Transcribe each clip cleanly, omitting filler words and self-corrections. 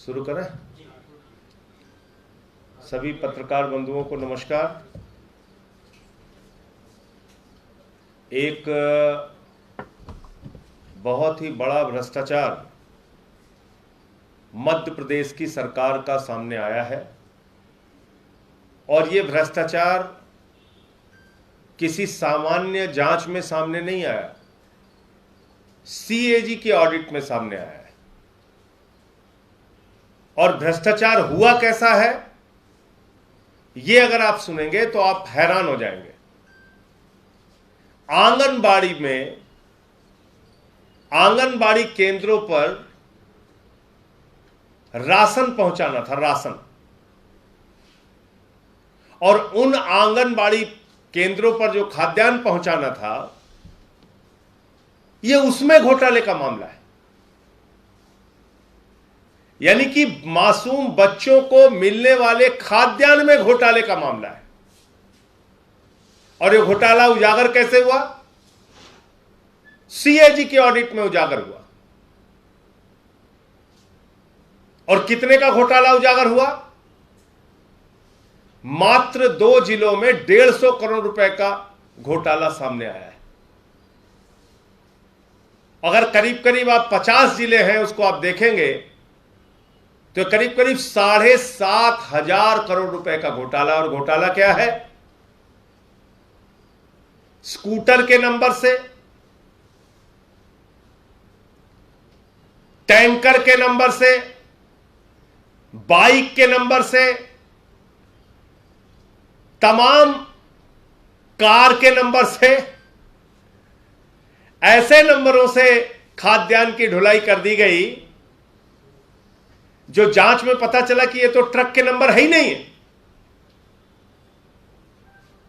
शुरू करें। सभी पत्रकार बंधुओं को नमस्कार। एक बहुत ही बड़ा भ्रष्टाचार मध्य प्रदेश की सरकार का सामने आया है और ये भ्रष्टाचार किसी सामान्य जांच में सामने नहीं आया, सीएजी के ऑडिट में सामने आया है। और भ्रष्टाचार हुआ कैसा है ये अगर आप सुनेंगे तो आप हैरान हो जाएंगे। आंगनबाड़ी में, आंगनबाड़ी केंद्रों पर राशन पहुंचाना था, राशन, और उन आंगनबाड़ी केंद्रों पर जो खाद्यान्न पहुंचाना था यह उसमें घोटाले का मामला है। यानी कि मासूम बच्चों को मिलने वाले खाद्यान्न में घोटाले का मामला है। और यह घोटाला उजागर कैसे हुआ? सीएजी के ऑडिट में उजागर हुआ। और कितने का घोटाला उजागर हुआ? मात्र 2 जिलों में 150 करोड़ रुपए का घोटाला सामने आया है। अगर करीब करीब आप 50 जिले हैं उसको आप देखेंगे तो करीब करीब 7,500 करोड़ रुपए का घोटाला। और घोटाला क्या है? स्कूटर के नंबर से, टैंकर के नंबर से, बाइक के नंबर से, तमाम कार के नंबर से, ऐसे नंबरों से खाद्यान्न की ढुलाई कर दी गई जो जांच में पता चला कि ये तो ट्रक के नंबर है ही नहीं है।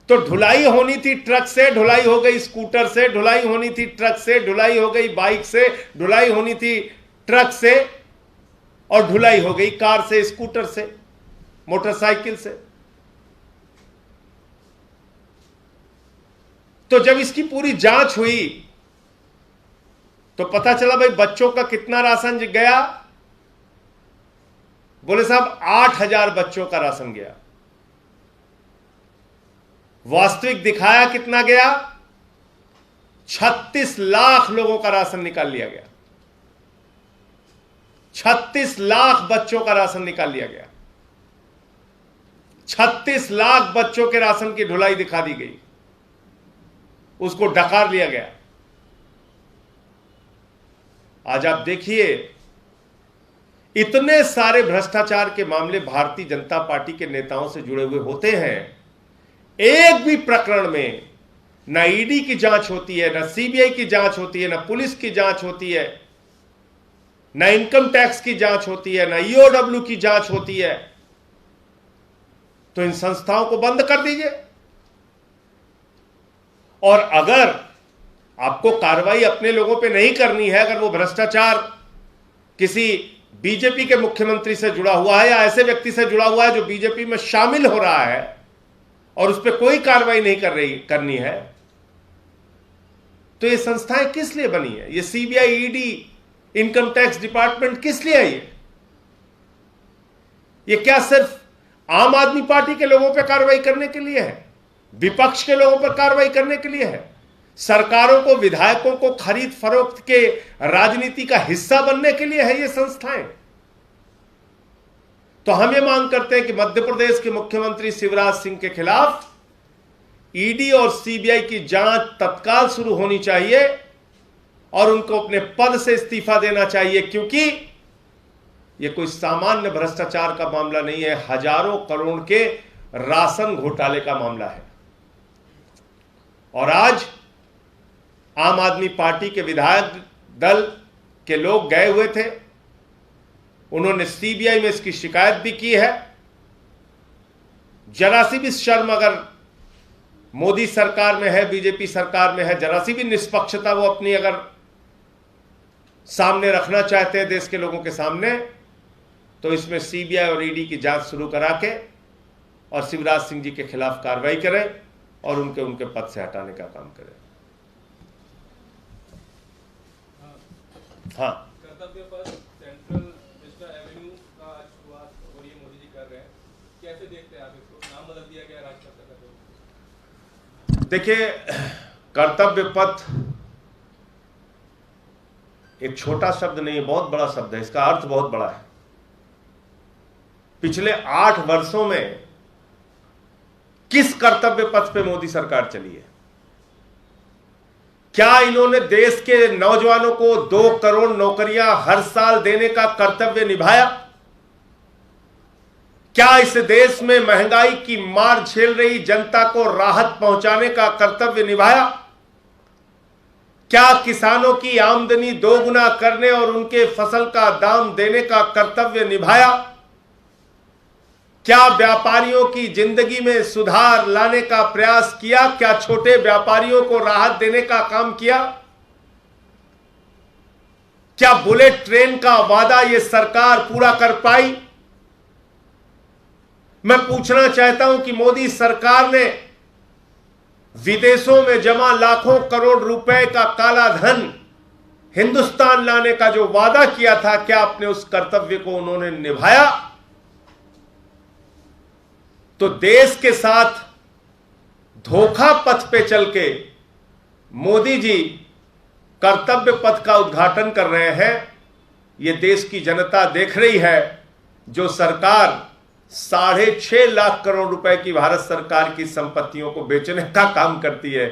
तो ढुलाई होनी थी ट्रक से, ढुलाई हो गई स्कूटर से, ढुलाई होनी थी ट्रक से, ढुलाई हो गई बाइक से, ढुलाई होनी थी ट्रक से, और ढुलाई हो गई कार से, स्कूटर से, मोटरसाइकिल से। तो जब इसकी पूरी जांच हुई तो पता चला भाई बच्चों का कितना राशन गया। बोले साहब 8,000 बच्चों का राशन गया। वास्तविक दिखाया कितना गया? 36 लाख लोगों का राशन निकाल लिया गया। 36 लाख बच्चों का राशन निकाल लिया गया। 36 लाख बच्चों के राशन की ढुलाई दिखा दी गई, उसको डकार लिया गया। आज आप देखिए इतने सारे भ्रष्टाचार के मामले भारतीय जनता पार्टी के नेताओं से जुड़े हुए होते हैं, एक भी प्रकरण में ना ईडी की जांच होती है, ना सीबीआई की जांच होती है, ना पुलिस की जांच होती है, ना इनकम टैक्स की जांच होती है, ना ईओडब्ल्यू की जांच होती है। तो इन संस्थाओं को बंद कर दीजिए। और अगर आपको कार्रवाई अपने लोगों पे नहीं करनी है, अगर वो भ्रष्टाचार किसी बीजेपी के मुख्यमंत्री से जुड़ा हुआ है या ऐसे व्यक्ति से जुड़ा हुआ है जो बीजेपी में शामिल हो रहा है और उस पर कोई कार्रवाई नहीं करनी है, तो ये संस्थाएं किस लिए बनी है? ये CBI, ED, income tax department किस लिए है? ये क्या सिर्फ आम आदमी पार्टी के लोगों पर कार्रवाई करने के लिए है? विपक्ष के लोगों पर कार्रवाई करने के लिए है? सरकारों को, विधायकों को खरीद फरोख्त के राजनीति का हिस्सा बनने के लिए है ये संस्थाएं? तो हम ये मांग करते हैं कि मध्य प्रदेश के मुख्यमंत्री शिवराज सिंह के खिलाफ ईडी और सीबीआई की जांच तत्काल शुरू होनी चाहिए और उनको अपने पद से इस्तीफा देना चाहिए, क्योंकि यह कोई सामान्य भ्रष्टाचार का मामला नहीं है, हजारों करोड़ के राशन घोटाले का मामला है। और आज आम आदमी पार्टी के विधायक दल के लोग गए हुए थे, उन्होंने सीबीआई में इसकी शिकायत भी की है। जरा सी भी शर्म अगर मोदी सरकार में है, बीजेपी सरकार में है, जरा सी भी निष्पक्षता वो अपनी अगर सामने रखना चाहते हैं देश के लोगों के सामने, तो इसमें सीबीआई और ईडी की जांच शुरू करा के और शिवराज सिंह जी के खिलाफ कार्रवाई करें और उनके पद से हटाने का काम करें। हाँ, कर्तव्य पथ सेंट्रल विस्टा एवेन्यू का कैसे देखते हैं आप इसको? नाम बदल दिया गया राज कर्तव्य पथ। देखिए, कर्तव्य पथ एक छोटा शब्द नहीं है, बहुत बड़ा शब्द है। इसका अर्थ बहुत बड़ा है। पिछले 8 वर्षों में किस कर्तव्य पथ पे मोदी सरकार चली है? क्या इन्होंने देश के नौजवानों को 2 करोड़ नौकरियां हर साल देने का कर्तव्य निभाया? क्या इस देश में महंगाई की मार झेल रही जनता को राहत पहुंचाने का कर्तव्य निभाया? क्या किसानों की आमदनी दोगुना करने और उनके फसल का दाम देने का कर्तव्य निभाया? क्या व्यापारियों की जिंदगी में सुधार लाने का प्रयास किया? क्या छोटे व्यापारियों को राहत देने का काम किया? क्या बुलेट ट्रेन का वादा यह सरकार पूरा कर पाई? मैं पूछना चाहता हूं कि मोदी सरकार ने विदेशों में जमा लाखों करोड़ रुपए का काला धन हिंदुस्तान लाने का जो वादा किया था, क्या अपने उस कर्तव्य को उन्होंने निभाया? तो देश के साथ धोखा पथ पे चल के मोदी जी कर्तव्य पथ का उद्घाटन कर रहे हैं। यह देश की जनता देख रही है। जो सरकार 6.5 लाख करोड़ रुपए की भारत सरकार की संपत्तियों को बेचने का काम करती है,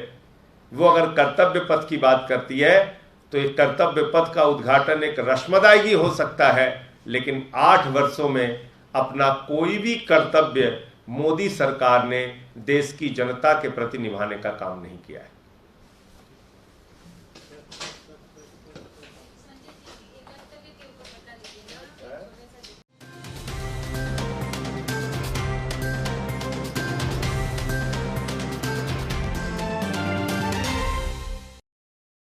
वो अगर कर्तव्य पथ की बात करती है तो इस कर्तव्य पथ का उद्घाटन एक रश्मदायगी हो सकता है, लेकिन 8 वर्षों में अपना कोई भी कर्तव्य मोदी सरकार ने देश की जनता के प्रति निभाने का काम नहीं किया है।